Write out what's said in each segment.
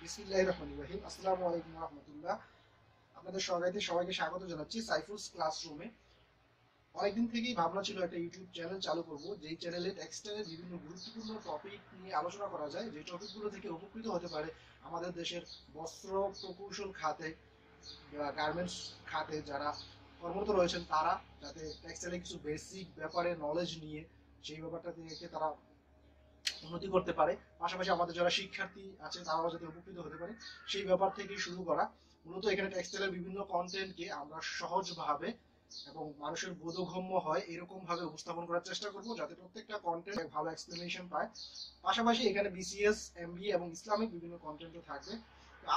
বিসমিল্লাহির রহমানির রহিম। আসসালামু আলাইকুম ওয়া রাহমাতুল্লাহ। আপনাদের সবাইকে স্বাগত জানাচ্ছি সাইফুলস ক্লাসরুমে। অনেকদিন থেকেই ভাবনা ছিল একটা ইউটিউব চ্যানেল চালু করব, যেই চ্যানেলে টেক্সটাইলের বিভিন্ন গুরুত্বপূর্ণ টপিক নিয়ে আলোচনা করা যায়, যে টপিকগুলো থেকে উপকৃত হতে পারে আমাদের দেশের বস্ত্র প্রকৌশল খাতে, গার্মেন্টস খাতে যারা কর্মরত রয়েছেন তারা, যাতে টেক্সটাইলের কিছু বেসিক ব্যাপারে নলেজ নিয়ে সেই ব্যাপারটা থেকে তারা উন্নতি করতে পারে। পাশাপাশি আমাদের যারা শিক্ষার্থী আছে তারাও যাতে উপকৃত হতে পারে, সেই ব্যাপার থেকে শুরু করা। মূলত এখানে টেক্সটাইলের বিভিন্ন কন্টেন্টকে আমরা সহজভাবে এবং মানুষের বোধগম্য হয় এরকম ভাবে উপস্থাপন করার চেষ্টা করব, যাতে প্রত্যেকটা কন্টেন্ট ভালো এক্সপ্লেনেশন পায়। পাশাপাশি এখানে বিসিএস, এমবিএ এবং ইসলামিক বিভিন্ন কন্টেন্টও থাকবে।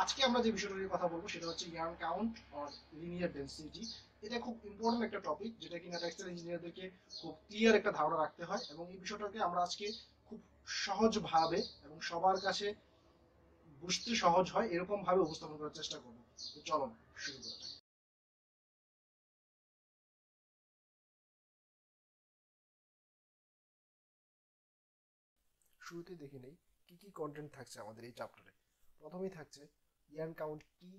আজকে আমরা যে বিষয়টা নিয়ে কথা বলবো সেটা হচ্ছে yarn count or linear density. এটা খুব ইম্পর্টেন্ট একটা টপিক, যেটা কিনা টেক্সটাইল ইঞ্জিনিয়ারদেরকে খুব ক্লিয়ার একটা ধারণা রাখতে হয়, এবং এই বিষয়টাকে আমরা আজকে খুব সহজভাবে এবং সবার কাছে বুঝতে সহজ হয় এরকম ভাবে উপস্থাপন করার চেষ্টা করবো। তো চলো শুরু করা যাক। শুরুতে দেখে নেই কি কি কন্টেন্ট থাকছে আমাদের এই চ্যাপ্টারে। প্রথমেই থাকছে ইয়ার্ন কাউন্ট কি,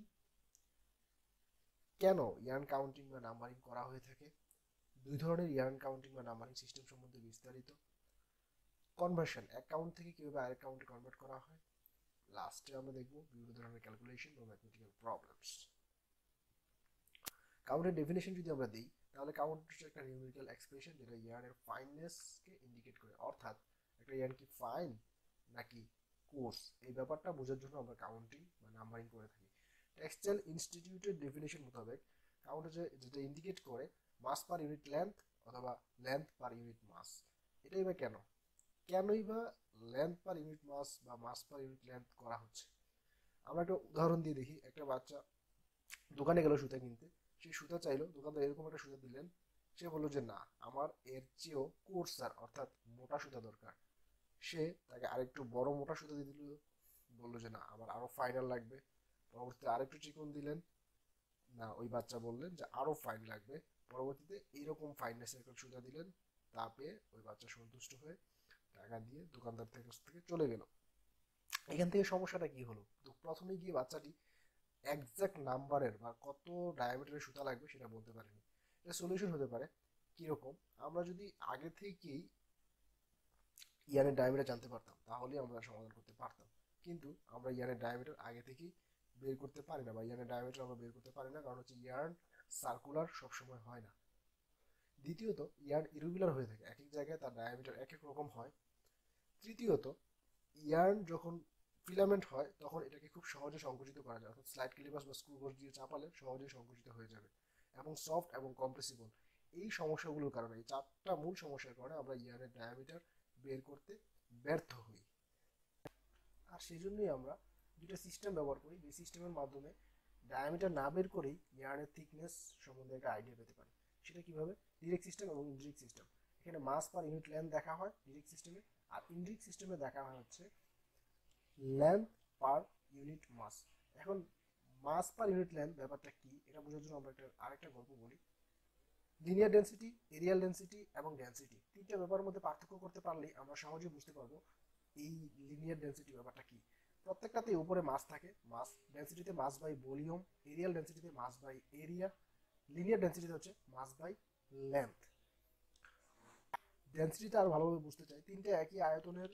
কেন ইয়ার্ন কাউন্টিং বা নাম্বারিং করা হয়ে থাকে, দুই ধরনের ইয়ার্ন কাউন্টিং বা নাম্বারিং সিস্টেম সম্বন্ধে বিস্তারিত, কনভার্সন এক কাউন্ট থেকে কিভাবে আরেক কাউন্টে কনভার্ট করা হয়, লাস্টে আমরা দেখব বিভিন্ন ধরনের ক্যালকুলেশন বা ম্যাথমেটিক্যাল প্রবলেমস। কাউন্টের ডেফিনেশন যদি আমরা দিই, তাহলে কাউন্ট হচ্ছে একটা নিউমেরিক্যাল এক্সপ্রেশন যেটা ইয়ার্নের ফাইননেসকে ইন্ডিকেট করে, অর্থাৎ একটা ইয়ার্ন কি ফাইন নাকি কোর্স, এই ব্যাপারটা বোঝার জন্য আমরা কাউন্টিং বা নাম্বারিং করে থাকি। টেক্সটাইল ইনস্টিটিউটের ডেফিনেশন মোতাবেক কাউন্ট হচ্ছে যেটা ইন্ডিকেট করে মাস পার ইউনিট লেন্থ অথবা লেন্থ পার ইউনিট মাস। এটাই বা কেনই বা লেন্থ পার ইউনিট মাস বা মাস পার ইউনিট লেন্থ করা হচ্ছে। আমরা একটা উদাহরণ দিয়ে দেখি। একটা বাচ্চা দোকানে গেল সুতা কিনতে, সে সুতা চাইলো, দোকানদার এরকম একটা সুতা দিলেন, সে বললো যে না, আমার এর চেয়েও কোর্সার অর্থাৎ মোটা সুতা দরকার। সে তাকে আরেকটু বড় মোটা সুতা দিয়ে দিল, বললো যে না, আমার আরো ফাইনাল লাগবে। পরবর্তীতে আরেকটু চিকন দিলেন, না, ওই বাচ্চা বললেন যে আরো ফাইন লাগবে। পরবর্তীতে এইরকম ফাইননেসের একটা সুতা দিলেন, তা পেয়ে ওই বাচ্চা সন্তুষ্ট হয়ে টাকা দিয়ে দোকানদার থেকে চলে গেল। এখান থেকে সমস্যাটা কি হলো? তো প্রথমে গিয়ে বাচ্চাটি একজ্যাক্ট নাম্বারের বা কত ডায়ামিটারের সুতা লাগবে সেটা বলতে পারিনি। এটা সলিউশন হতে পারে কিরকম? আমরা যদি আগে থেকেই ইয়ানের ডায়ামিটার জানতে পারতাম তাহলে আমরা সমাধান করতে পারতাম, কিন্তু আমরা ইয়ানের ডায়ামিটার আগে থেকেই বের করতে পারি না, বা ইয়ানের ডায়ামিটার আমরা বের করতে পারি না, কারণ হচ্ছে ইয়ার্ন সার্কুলার সবসময় হয় না। দ্বিতীয়ত, ইয়ার্ন ইরেগুলার হয়ে থাকে, এক এক জায়গায় তার ডায়ামিটার এক এক রকম হয়। তৃতীয়ত, ইয়ার্ন যখন ফিলামেন্ট হয় তখন এটাকে খুব সহজে সংকুচিত করা যায়, অর্থাৎ স্লাইড ক্লিপাস বা স্ক্রু গজ দিয়ে চাপালে সহজেই সংকুচিত হয়ে যাবে, এবং সফট এবং কম্প্রেসিবল। এই সমস্যাগুলোর কারণে, এই চারটা মূল সমস্যার কারণে আমরা ইয়ারের ডায়ামিটার বের করতে ব্যর্থ হই। আর সেই জন্যই আমরা দুটো সিস্টেম ব্যবহার করি, যে সিস্টেমের মাধ্যমে ডায়ামিটার না বের করেই ইয়ার্নের থিকনেস সম্বন্ধে একটা আইডিয়া পেতে পারি। সেটা কিভাবে? ডিরেক্ট সিস্টেম এবং ইনডিরেক্ট সিস্টেম। এখানে মাস পার ইউনিট লেন্থ দেখা হয় ডিরেক্ট সিস্টেমে, আর ইনডিরেক্ট সিস্টেমে দেখা হয় হচ্ছে লেন্থ পার ইউনিট মাস। এখন মাস পার ইউনিট লেন্থ ব্যাপারটা কি, এটা বোঝার জন্য আমরা আরেকটা গল্প বলি। লিনিয়ার ডেন্সিটি, এরিয়াল ডেন্সিটি এবং ডেন্সিটি, তিনটা ব্যাপারের মধ্যে পার্থক্য করতে পারলেই আমরা সহজেই বুঝতে পারবো এই লিনিয়ার ডেন্সিটি ব্যাপারটা কি। প্রত্যেকটাতে উপরে মাস থাকে, মাস ডেন্সিটিতে মাস বাই ভলিউম, এরিয়াল ডেন্সিটিতে মাস বাই এরিয়া, লিনিয়ার ডেন্সিটিতে হচ্ছে মাস বাই লেন্থ। ডেন্সিটিটা আরো ভালোভাবে বুঝতে চাই, তিনটে একই আয়তনের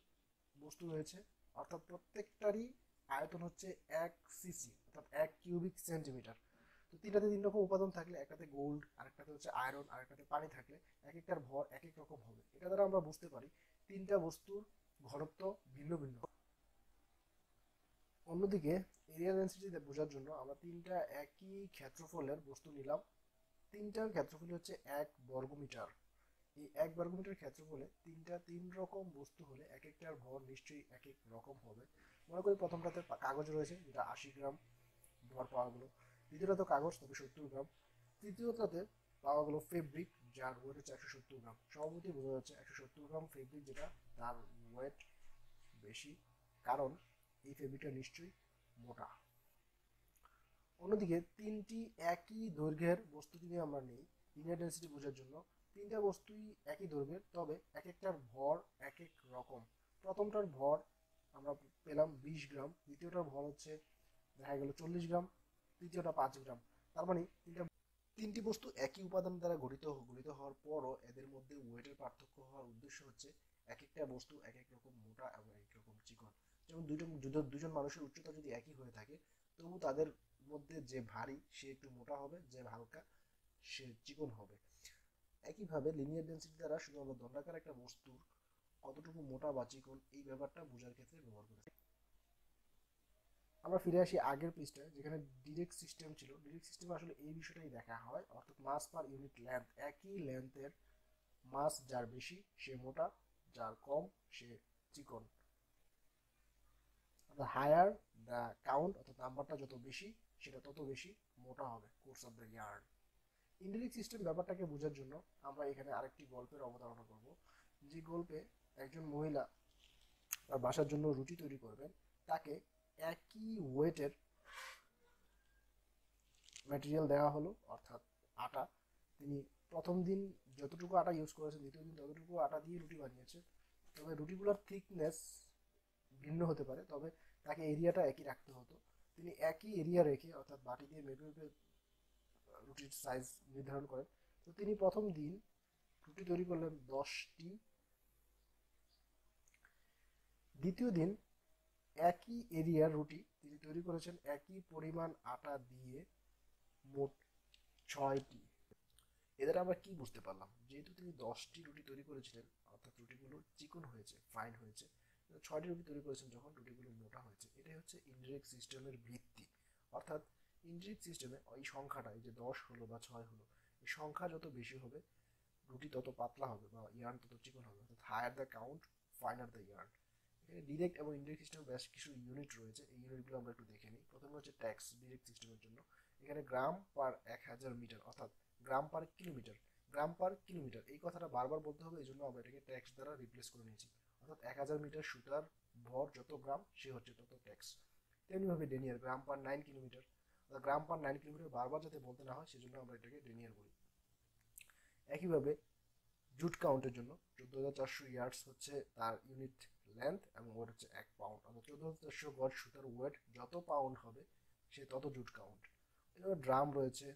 বস্তু রয়েছে, অর্থাৎ প্রত্যেকটারই আয়তন হচ্ছে 1 সিসি, অর্থাৎ 1 কিউবিক সেন্টিমিটার। তো তিনটাতে তিন রকম উপাদান থাকলে, একটাতে গোল্ড, আরেকটাতে হচ্ছে আয়রন, আরেকটাতে পানি থাকলে এক একটার ভর এক এক রকম হবে। এটা দ্বারা আমরা বুঝতে পারি তিনটা বস্তুর ঘনত্ব ভিন্ন ভিন্ন। অন্যদিকে এরিয়া ডেন্সিটি বোঝার জন্য আমরা তিনটা একই ক্ষেত্রফলের বস্তু নিলাম, তিনটার ক্ষেত্রফল হচ্ছে 1 বর্গমিটার। এই 1 বর্গমিটার ক্ষেত্রফলে তিনটা তিন রকম বস্তু হলে এক একটার ভর নিশ্চয়ই এক এক রকম হবে। মনে করি প্রথমটাতে কাগজ রয়েছে, যেটা 80 গ্রাম ভর পাওয়া গেলো। দ্বিতীয়টাতে কাগজ, তবে 70 গ্রাম। তৃতীয়টাতে পাওয়া গেলো ফেব্রিক, যার ওয়েট হচ্ছে 170 গ্রাম। সভাপতি বোঝা যাচ্ছে 170 গ্রাম ফেব্রিক, যেটা তার ওয়েট বেশি, কারণ এই ফেব্রিকটা নিশ্চয়ই মোটা। অন্যদিকে তিনটি একই দৈর্ঘ্যের বস্তু যদি আমরা নিই লিনিয়ার ডেন্সিটি বোঝার জন্য, তিনটা বস্তুই একই দৈর্ঘ্যের, তবে এক একটার ভর এক এক রকম। প্রথমটার ভর আমরা পেলাম 20 গ্রাম, দ্বিতীয়টার ভর হচ্ছে দেখা গেল 40 গ্রাম, তৃতীয়টা 5 গ্রাম। তার মানে তিনটি বস্তু একই উপাদান দ্বারা গঠিত হওয়ার পরও এদের মধ্যে ওয়েটের পার্থক্য হওয়ার উদ্দেশ্য হচ্ছে এক একটা বস্তু এক এক রকম মোটা এবং এক রকম চিকন। যেমন দুজন মানুষের উচ্চতা যদি একই হয়ে থাকে, তবু তাদের মধ্যে যে ভারী সে একটু মোটা হবে, যে হালকা সে চিকন হবে। একইভাবে লিনিয়ার ডেন্সিটি দ্বারা শুধুমাত্র দণ্ডাকার একটা বস্তুর কতটুকু মোটা বা চিকন এই ব্যাপারটা বোঝার ক্ষেত্রে ব্যবহার করেছে। আমরা ফিরে আসি আগের পৃষ্ঠায়, যেখানে ডিরেক্ট সিস্টেম ছিল। ডিরেক্ট সিস্টেমে আসলে এই বিষয়টাই দেখা হয়, অর্থাৎ মাস পার ইউনিট লেন্থ, একই লেন্থের মাস যার বেশি সে মোটা, যার কম সে চিকন। হায়ার দ্য কাউন্ট, অর্থাৎ নাম্বারটা যত বেশি সেটা তত বেশি মোটা হবে, course of the yarn. Indirect system ব্যাপারটাকে বোঝার জন্য আমরা এখানে আরেকটি গল্পের অবতারণা করব। যে গল্পে একজন মহিলা তার বাসার জন্য রুটি তৈরি করবেন, তাকে একই ওয়েটের ম্যাটেরিয়াল দেওয়া হলো, অর্থাৎ আটা। তিনি প্রথম দিন যতটুকু আটা ইউজ করেছেন, দ্বিতীয় দিন ততটুকু আটা দিয়ে রুটি বানিয়েছে। তবে রুটিগুলোর থিকনেস ভিন্ন হতে পারে, তবে তাকে এরিয়াটা একই রাখতে হতো। তিনি একই এরিয়া রেখে, অর্থাৎ বাটি দিয়ে মেপে মেপে রুটির সাইজ নির্ধারণ করেন। তো তিনি প্রথম দিন রুটি তৈরি করলেন 10টি, দ্বিতীয় দিন একই এরিয়ার রুটি তিনি তৈরি করেছেন একই পরিমাণ আটা দিয়ে মোট 6টি। এদের আমরা কি বুঝতে পারলাম, যেহেতু তিনি 10টি রুটি তৈরি করেছিলেন, অর্থাৎ রুটিগুলো চিকন হয়েছে, ফাইন হয়েছে। 6টি রুটি তৈরি করেছেন যখন, রুটিগুলো মোটা হয়েছে। এটাই হচ্ছে ইনডিরেক্ট সিস্টেমের ভিত্তি। অর্থাৎ ইনডিরেক্ট সিস্টেমে এই সংখ্যাটা, এই যে 10 হলো বা 6 হলো, এই সংখ্যা যত বেশি হবে রুটি তত পাতলা হবে বা ইয়ার্ন তত চিকন হবে। অর্থাৎ higher the count finer the yarn. এখানে ডিরেক্ট এবং ইনডিরেক্ট সিস্টেমে বেশ কিছু ইউনিট রয়েছে, এই ইউনিটগুলো আমরা একটু দেখে নিই। প্রথমে হচ্ছে ট্যাক্স ডিরেক্ট সিস্টেমের জন্য। এখানে গ্রাম পার 1000 মিটার, অর্থাৎ গ্রাম পার কিলোমিটার। গ্রাম পার কিলোমিটার এই কথাটা বারবার বলতে হবে, এই জন্য আমরা এটাকে ট্যাক্স দ্বারা রিপ্লেস করে নিয়েছি। অর্থাৎ 1000 মিটার সুতার ভর যত গ্রাম সে হচ্ছে তত ট্যাক্স। তেমনিভাবে ডেনিয়ার গ্রাম পার 9 কিলোমিটার। গ্রাম পার 9 কিলোমিটার বারবার যাতে বলতে না হয় সেজন্য আমরা এটাকে ডেনিয়ার বলি। একইভাবে জুট কাউন্টের জন্য 14400 ইয়ার্ডস হচ্ছে তার ইউনিট লেন্থ এবং ওয়েট হচ্ছে 1 পাউন্ড। অর্থাৎ 14400 গজ সুতার ওয়েট যত পাউন্ড হবে সে তত জুট কাউন্ট। এবার ড্রাম রয়েছে,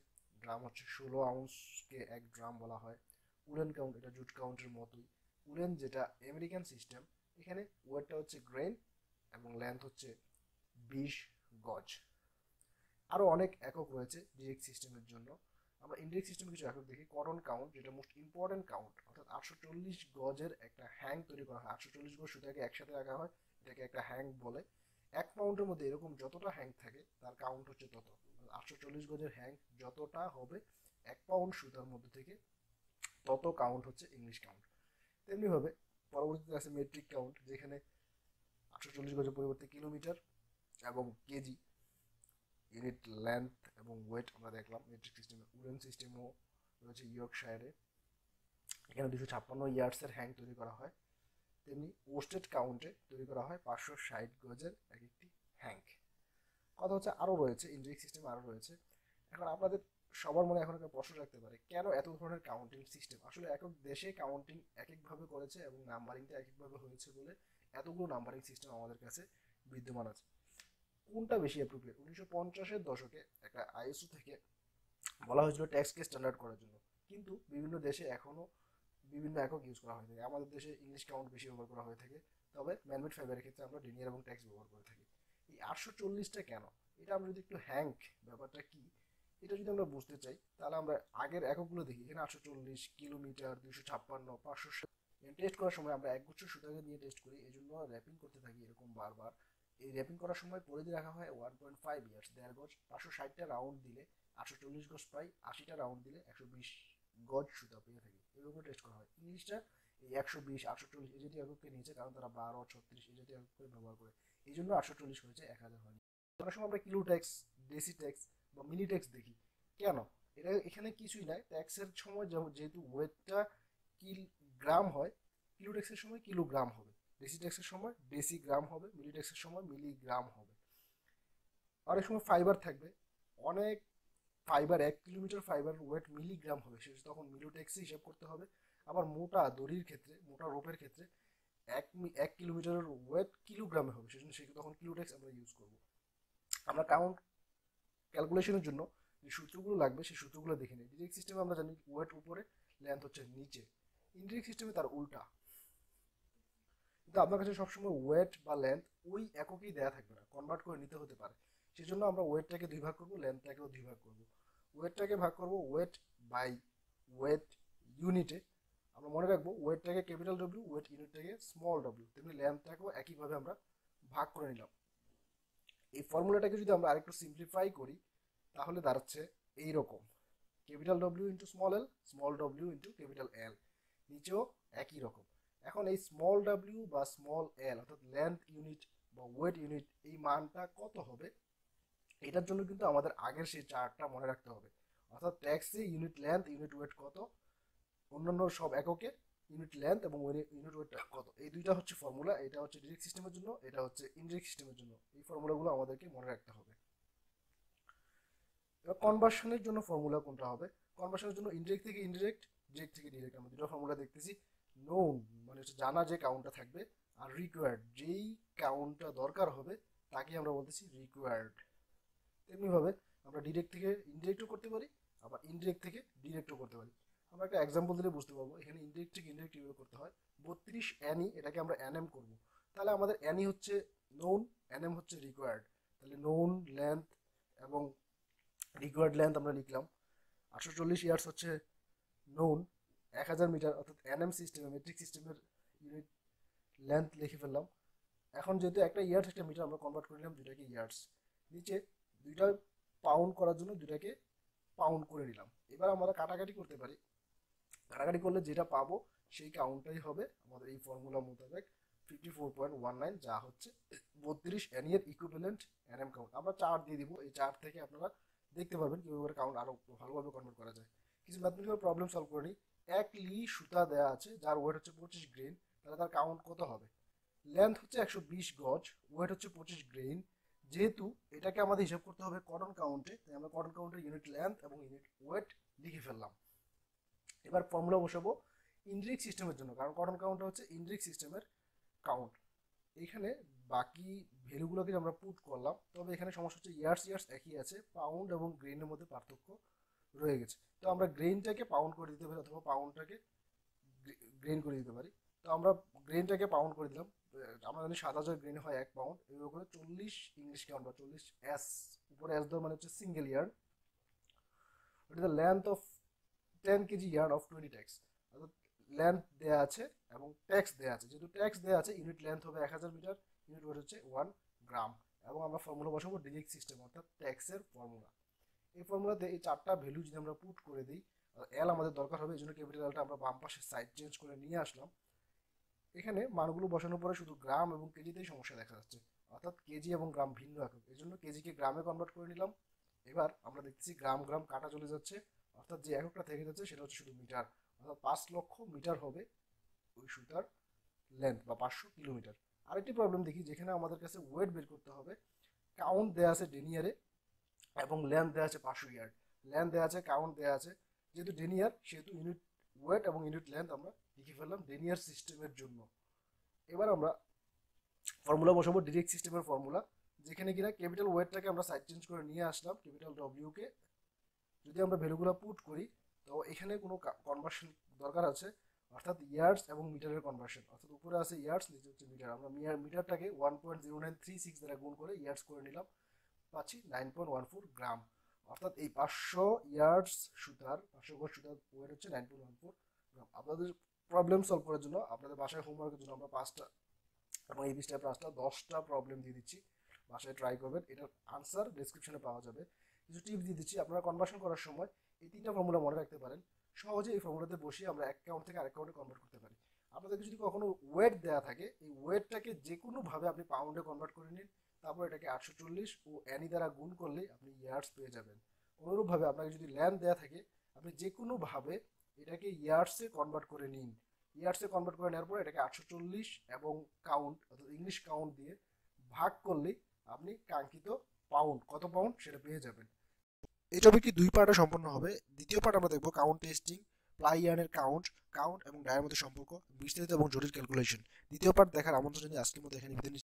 ড্রাম হচ্ছে 16 আউন্সকে 1 ড্রাম বলা হয়। উলেন কাউন্ট, এটা জুট কাউন্টের মতোই। উলেন যেটা আমেরিকান সিস্টেম, এখানে ওয়েটটা হচ্ছে গ্রেন এবং লেন্থ হচ্ছে 20 গজ। আরও অনেক একক রয়েছে ডিরেক্ট সিস্টেমের জন্য। আমরা ইনডিরেক্ট সিস্টেমে কিছু একক দেখি। কটন কাউন্ট, যেটা মোস্ট ইম্পর্টেন্ট কাউন্ট, অর্থাৎ 840 গজের একটা হ্যাং তৈরি করা হয়। 840 গজ সুতাকে একসাথে রাখা হয়, এটাকে একটা হ্যাং বলে। 1 পাউন্ডের মধ্যে এরকম যতটা হ্যাং থাকে তার কাউন্ট হচ্ছে তত। 840 গজের হ্যাং যতটা হবে 1 পাউন্ড সুতার মধ্যে থেকে, তত কাউন্ট হচ্ছে ইংলিশ কাউন্ট। তেমনিভাবে পরবর্তীতে আছে মেট্রিক কাউন্ট, যেখানে 840 গজের পরিবর্তে কিলোমিটার এবং কেজি ইউনিট লেন্থ এবং ওয়েট আমরা দেখলাম। মেট্রিক সিস্টেমে উলেন সিস্টেমও রয়েছে ইয়র্কশায়ারে, এখানে 256 ইয়ার্ডসের হ্যাং তৈরি করা হয়। তেমনি ওস্টেড কাউন্টে তৈরি করা হয় 560 গজের এক একটি হ্যাং। কথা হচ্ছে আরও রয়েছে, ইনডিরেক্ট সিস্টেম আরও রয়েছে। এখন আপনাদের সবার মনে এখন একটা প্রশ্ন রাখতে পারে, কেন এত ধরনের কাউন্টিং সিস্টেম? আসলে একক দেশে কাউন্টিং এক একভাবে করেছে এবং নাম্বারিংটা এক একভাবে হয়েছে বলে এতগুলো নাম্বারিং সিস্টেম আমাদের কাছে বিদ্যমান আছে। কোনটা বেশি অ্যাপ্রোপ্রিয়েট? 1950-এর দশকে একটা আইএসও থেকে বলা হয়েছিল ট্যাক্সকে স্ট্যান্ডার্ড করার জন্য, কিন্তু বিভিন্ন দেশে এখনো বিভিন্ন একক ইউজ করা হয়ে থাকে। আমাদের দেশে ইংলিশ কাউন্ট বেশি ব্যবহার করা হয়ে থাকে, তবে ম্যানমেড ফাইবারের ক্ষেত্রে আমরা ডেনিয়ার এবং ট্যাক্স ব্যবহার করে থাকি। এই 840টা কেন? এটা আমরা যদি একটু হ্যাঙ্ক ব্যাপারটা কি এটা যদি আমরা বুঝতে চাই, তাহলে আমরা আগের এককগুলো দেখি। এখানে 840 কিলোমিটার, 256, 500। টেস্ট করার সময় আমরা একগুচ্ছ সুতাকে নিয়ে টেস্ট করি, এই জন্য র্যাপিং করতে থাকি এরকম বারবার। এই র্যাপিং করার সময় পরিধি রাখা হয় 1.5 ইয়ার্স, 1.5 গজ। 560টা রাউন্ড দিলে 840 গজ পাই, 80টা রাউন্ড দিলে 120 গজ সুতা পেয়ে থাকি। এরকম টেস্ট করা হয়। ইংলিশটা এই 120, 840 এই জাতীয় এককে নিয়েছে, কারণ তারা 12, 36 এই জাতীয় একক ব্যবহার করে, এই জন্য 840 হয়েছে, 1000 হয়নি। অনেক সময় আমরা কিলো ট্যাক্স, ডেসি ট্যাক্স বা মিলি ট্যাক্স দেখি। কেন? এটা এখানে কিছুই নাই। ট্যাক্সের সময় যেহেতু ওয়েটটা গ্রাম হয়, কিলো ট্যাক্সের সময় কিলোগ্রাম হবে, ডেসি ট্যাক্সের সময় ডেসি গ্রাম হবে, মিলি ট্যাক্সের সময় মিলিগ্রাম হবে। অনেক সময় ফাইবার থাকবে, অনেক fibre, 1 kilometre fibre weight milligram হবে, সে তখন মিলিট্যাক্সে হিসাব করতে হবে। আবার মোটা দড়ির ক্ষেত্রে, মোটা রোপের ক্ষেত্রে এক কিলোমিটারের ওয়েট কিলোগ্রামে হবে, সেজন্য সে তখন কিলোটেক্স আমরা ইউজ করব। আমরা কাউন্ট ক্যালকুলেশনের জন্য যে সূত্রগুলো লাগবে সেই সূত্রগুলো দেখে নিই। ডিরেক্ট সিস্টেমে আমরা জানি ওয়েট উপরে, লেন্থ হচ্ছে নিচে। ইনডিরেক্ট সিস্টেমে তার উল্টা। কিন্তু আপনার কাছে সবসময় ওয়েট বা লেন্থ ওই এককেই দেওয়া থাকবে না, কনভার্ট করে নিতে হতে পারে। সেজন্য আমরা ওয়েটটাকে 2 ভাগ করবো, লেন্থটাকেও 2 ভাগ করবো। ওয়েটটাকে ভাগ করবো ওয়েট বাই ওয়েট ইউনিটে। আমরা মনে রাখবো ওয়েটটাকে ক্যাপিটাল ডব্লিউ, ওয়েট ইউনিটটাকে স্মল ডব্লিউ, তেমনি লেন্থটাকেও একইভাবে আমরা ভাগ করে নিলাম। এই ফর্মুলাটাকে যদি আমরা আরেকটু সিম্পলিফাই করি তাহলে দাঁড়াচ্ছে এইরকম, capital W into small W into capital এল, নিচেও একই রকম। এখন এই স্মল ডাব্লিউ বা স্মল এল অর্থাৎ লেন্থ ইউনিট বা ওয়েট ইউনিট এই মানটা কত হবে, এটার জন্য কিন্তু আমাদের আগের সেই চার্টটা মনে রাখতে হবে। অর্থাৎ ট্যাক্সে ইউনিট লেন্থ ইউনিট ওয়েট কত, অন্যান্য সব এককে ইউনিট লেন্থ এবং ইউনিট ওয়েট কত, এই দুইটা হচ্ছে ফর্মুলা। এটা হচ্ছে ডিরেক্ট সিস্টেমের জন্য, এটা হচ্ছে ইনডিরেক্ট সিস্টেমের জন্য। এই ফর্মুলাগুলো আমাদেরকে মনে রাখতে হবে। এবার কনভার্সনের জন্য ফর্মুলা কোনটা হবে? কনভার্সনের জন্য ইনডিরেক্ট থেকে ইনডিরেক্ট, ডিরেক্ট থেকে ডিরেক্ট, আমরা দুটো ফর্মুলা দেখতেছি। নোন মানে হচ্ছে জানা যে কাউন্টটা থাকবে, আর রিকোয়ার্ড যেই কাউন্টটা দরকার হবে তাকে আমরা বলতেছি রিকোয়ার্ড। তেমনিভাবে আমরা ডিরেক্ট থেকে ইনডিরেক্টও করতে পারি, আবার ইনডিরেক্ট থেকে ডিরেক্টও করতে পারি। আমরা একটা এক্সাম্পল দিলে বুঝতে পারবো এখানে ইনডিরেক্ট থেকে ইনডিরেক্ট কীভাবে করতে হয়। 32 এনই, এটাকে আমরা এনএম করবো। তাহলে আমাদের এনই হচ্ছে নোন, এনএম হচ্ছে রিকোয়ার্ড। তাহলে নোন লেন্থ এবং রিকোয়ার্ড লেন্থ আমরা লিখলাম। 840 ইয়ার্স হচ্ছে নোন, 1000 মিটার অর্থাৎ এনএম সিস্টেমে মেট্রিক সিস্টেমের ইউনিট লেন্থ লিখে ফেললাম। এখন যেহেতু একটা ইয়ার্স একটা মিটার, আমরা কনভার্ট করে নিলাম দুইটাকে ইয়ার্স। নিচে দুইটা পাউন্ড করার জন্য দুইটাকে পাউন্ড করে নিলাম। এবার আমরা কাটাকাটি করতে পারি, কাটাকাটি করলে যেটা পাবো সেই কাউন্টটাই হবে আমাদের এই ফর্মুলা মোতাবেক 54.19, যা হচ্ছে 32 এনি এর ইকুইভ্যালেন্ট এনএম কাউন্ট। আমরা চার্ট দিয়ে দিব, এই চার্ট থেকে আপনারা দেখতে পারবেন কিভাবে কাউন্ট আরো ভালোভাবে কনভার্ট করা যায়। কিছু ম্যাথমেটিক্যাল প্রবলেম সলভ করে নিই। এক লি সুতা দেওয়া আছে যার ওয়েট হচ্ছে 25 গ্রেন, তাহলে তার কাউন্ট কত হবে? লেন্থ হচ্ছে 120 গজ, ওয়েট হচ্ছে 25 গ্রেন। যেহেতু এটাকে আমাদের হিসাব করতে হবে কটন কাউন্টে, তাই আমরা কটন কাউন্টের ইউনিট লেন্থ এবং ইউনিট ওয়েট লিখে ফেললাম। এবার ফর্মুলা বসাবো ইনডিরেক্ট সিস্টেমের জন্য, কারণ কটন কাউন্টটা হচ্ছে ইনডিরেক্ট সিস্টেমের কাউন্ট। এখানে বাকি ভ্যালুগুলোকে আমরা পুট করলাম, তবে এখানে সমস্যা হচ্ছে ইয়ার্স ইয়ার্স একই আছে, পাউন্ড এবং গ্রেনের মধ্যে পার্থক্য রয়ে গেছে। তো আমরা গ্রেনটাকে পাউন্ড করে দিতে পারি অথবা পাউন্ডটাকে গ্রেন করে দিতে পারি। তো আমরা গ্রেনটাকে পাউন্ড করে দিলাম। আমরা জানি 7000 গ্রেন হয় 1 পাউন্ড। এভাবে করে 40 ইংলিশকে আমরা 40 এস, উপরে এস দেওয়া মানে হচ্ছে সিঙ্গেল ইয়ার্ন। ওটা the length of 10 KG yarn of 20 tax. অর্থাৎ লেন্থ দেওয়া আছে এবং ট্যাক্স দেওয়া আছে। যেহেতু ট্যাক্স দেওয়া আছে, ইউনিট লেন্থ হবে 1000 মিটার, ইউনিট ওয়েট হচ্ছে 1 গ্রাম। এবং আমরা ফর্মুলা বসাবো ডিরেক্ট সিস্টেম অর্থাৎ ট্যাক্সের ফর্মুলা। এই ফর্মুলাতে এই চারটা ভ্যালু যদি আমরা পুট করে দিই, এল আমাদের দরকার হবে, এই জন্য ক্যাপিটাল এলটা আমরা বাম পাশের সাইড চেঞ্জ করে নিয়ে আসলাম। এখানে মানগুলো বসানোর পরে শুধু গ্রাম এবং কেজিতেই সমস্যা দেখা যাচ্ছে, অর্থাৎ কেজি এবং গ্রাম ভিন্ন একক, এই জন্য কেজিকে গ্রামে কনভার্ট করে নিলাম। এবার আমরা দেখতেছি গ্রাম গ্রাম কাটা চলে যাচ্ছে, অর্থাৎ যে এককটা থেকে যাচ্ছে সেটা হচ্ছে শুধু মিটার, অর্থাৎ 5 লক্ষ মিটার হবে ওই সুতার লেন্থ বা 500 কিলোমিটার। আরেকটি প্রবলেম দেখি, যেখানে আমাদের কাছে ওয়েট বের করতে হবে। কাউন্ট দেওয়া আছে ডেনিয়ারে এবং লেন্থ দেওয়া আছে 500 ইয়ার্ড। লেন্থ দেওয়া আছে, কাউন্ট দেওয়া আছে, যেহেতু ডেনিয়ার সেহেতু ইউনিট ওয়েট এবং ইউনিট লেন্থ আমরা লিখে ফেললাম ডেনিয়ার সিস্টেমের জন্য। এবার আমরা ফর্মুলা বসাবো ডিরেক্ট সিস্টেমের ফর্মুলা, যেখানে কিনা ক্যাপিটাল ওয়েটটাকে আমরা সাইড চেঞ্জ করে নিয়ে আসলাম, ক্যাপিটাল ডব্লিউকে যদি আমরা ভ্যালুগুলো পুট করি, তো এখানে কোনো কনভার্সন দরকার আছে, অর্থাৎ ইয়ার্স এবং মিটারের কনভার্সন। অর্থাৎ উপরে আছে ইয়ার্স, নিচে হচ্ছে মিটার। আমরা মিটারটাকে 1.0936 দ্বারা গুণ করে ইয়ার্স করে নিলাম, পাচ্ছি 9.14 গ্রাম। অর্থাৎ এই 500 ইয়ার্স সুতার, 500 গজ সুতার ওয়েট হচ্ছে 9.14 গ্রাম। আপনাদের প্রবলেম সলভ করার জন্য, আপনাদের বাসায় হোমওয়ার্কের জন্য আমরা 5টা এবং এই 20টায় 5টা 10টা প্রবলেম দিয়ে দিচ্ছি, বাসায় ট্রাই করবেন। এটার আনসার ডেসক্রিপশনে পাওয়া যাবে। কিছু টিপস দিয়ে দিচ্ছি, আপনারা কনভার্সন করার সময় এই 3টা ফর্মুলা মনে রাখতে পারেন। সহজে এই ফর্মুলাতে বসিয়ে আমরা এক কাউন্ট থেকে আরেক কাউন্টে কনভার্ট করতে পারি। আপনাদেরকে যদি কখনো ওয়েট দেওয়া থাকে, এই ওয়েটটাকে যে কোনোভাবে আপনি পাউন্ডে কনভার্ট করে নিন, তারপর এটাকে 840 ও এনি দ্বারা গুণ করলে আপনি ইয়ার্স পেয়ে যাবেন। অনুরূপভাবে আপনাকে যদি লেন্থ দেওয়া থাকে, আপনি যে কোনোভাবে এটাকে ইয়ার্সে কনভার্ট করে নিন। ইয়ার্সে কনভার্ট করে নেওয়ার পর এটাকে 840 এবং কাউন্ট অর্থাৎ ইংলিশ কাউন্ট দিয়ে ভাগ করলেই আপনি কাঙ্ক্ষিত পাউন্ড, কত পাউন্ড সেটা পেয়ে যাবেন। এই টপিকটি 2 পার্টে সম্পন্ন হবে। দ্বিতীয় পার্ট আমরা দেখবো কাউন্ট টেস্টিং, প্লাই ইয়ার্নের কাউন্ট কাউন্ট এবং ডায়ের মধ্যে সম্পর্ক, বিস্তারিত এবং জটিল ক্যালকুলেশন। দ্বিতীয় পার্ট দেখার আমন্ত্রণ জানিয়ে আজকের মতো এখানে বিদায় নিচ্ছি।